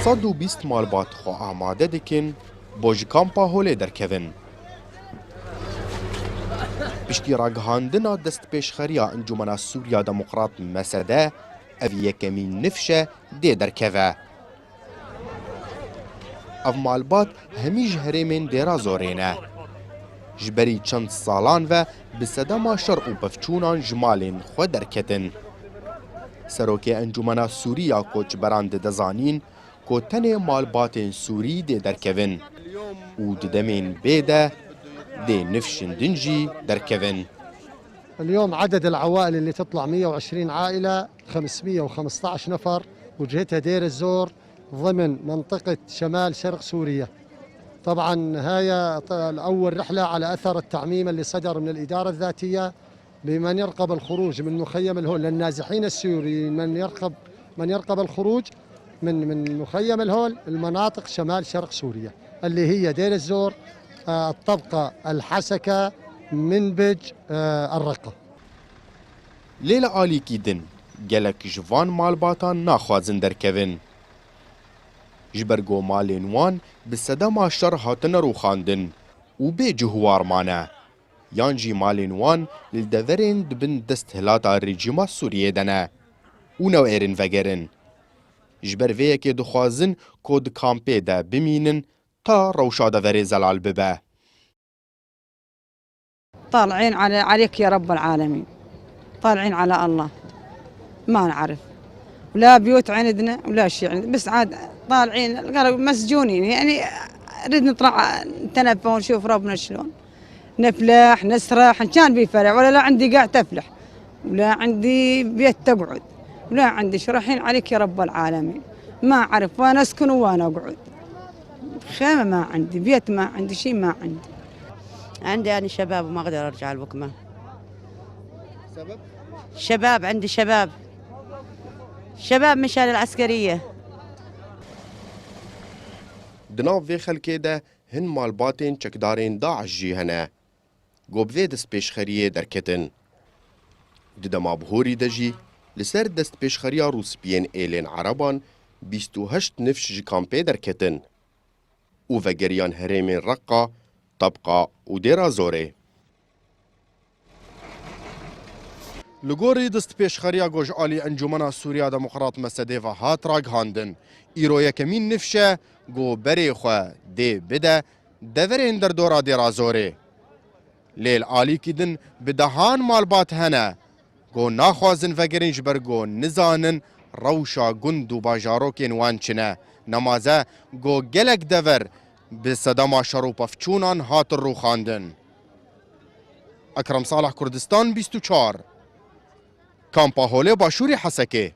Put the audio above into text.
120 مالبات خو آماده دکن بو ji kampa holê derkevin. Piştî ragihandina destpêşxeriya Encûmena Sûriya Demokrat Mesede, ev yekemîn nifş e dê derkeve. Ev malbat hemî ji herêmên Dêrazorê ne. Ji berî çend salan ve bi sedema şer û pevçûnan ji malên xwe derketin. Serokê Encûmena Sûriya Koçberan di dizanîn ku tenê malbatên Sûrî dê derkevin û di demên bê de dê nifşên din jî derkevin. اليوم عدد العوائل اللي تطلع 120 عائلة 515 نفر وجهتها دير الزور ضمن منطقة شمال شرق سوريا. طبعا هاي أول رحلة على أثر التعميم اللي صدر من الإدارة الذاتية بمن يرقب الخروج من مخيم الهول للنازحين السوريين، من يرقب الخروج من مخيم الهول المناطق شمال شرق سوريا اللي هي دير الزور، الطبقة الحسكة، منبج، الرقة. Lêla alîkî din gelek ji van malbatan naxwazin derkevin. Ji ber ku malên wan bi sedema şer hatine rûxandin û bê cihwarman e. Yan jî malên wan li deverên dibin dest hilata rejîma Sûriyê de ne û newêrin vegerin. Ji ber vê yekê dixwazin ku di kampê de bimînin ta rewşa deverê zelal bibe. طالعين عليك يا رب العالمين، طالعين على الله، ما نعرف ولا بيوت عندنا ولا شيء عندنا، بس عاد طالعين قالوا مسجونين، يعني نريد نطلع نتنفى ونشوف ربنا شلون نفلح نسرح. إن كان بي فرح ولا لا عندي قاع تفلح ولا عندي بيت تقعد ولا عندي شو. رايحين عليك يا رب العالمين، ما أعرف وين أسكن وين أقعد، خيمة ما عندي، بيت ما عندي، شيء ما عندي. عندي أنا شباب وما أقدر أرجع البكمة. سبب؟ شباب، عندي شباب مشان العسكرية. Di nav vê xelkê de hin malbatên çekdarên Daeş jî hene. Gob vê destpêşxeriyê derketin. Di dema bihorî de jî li ser destpêşxeriya Rûspiyên êlên Ereban 28 nifş ji kampê derketin û vegeriyan herêmên Reqqa, Tabqa û Dêrazorê. Li gorî destpêşxeriya Gojalî Encûmena Sûriya Demokrat Mesedê ve hat ragihandin. Îro yekemîn nifş e ku berê xwe dê bide deverên derdora Dêrazorê. Lêl alîkî din bi dehan malbat hene ku naxwazin vegerin ji ber ku nizanin rewşa gund û bajarokên wan çi ne. Nemaze ku gelek dever bi sedema şer û pevçûnan hatin rûxandin. Ekrem Saleh, Kurdistan 24. Kampa Holê Başûrê Hesekê.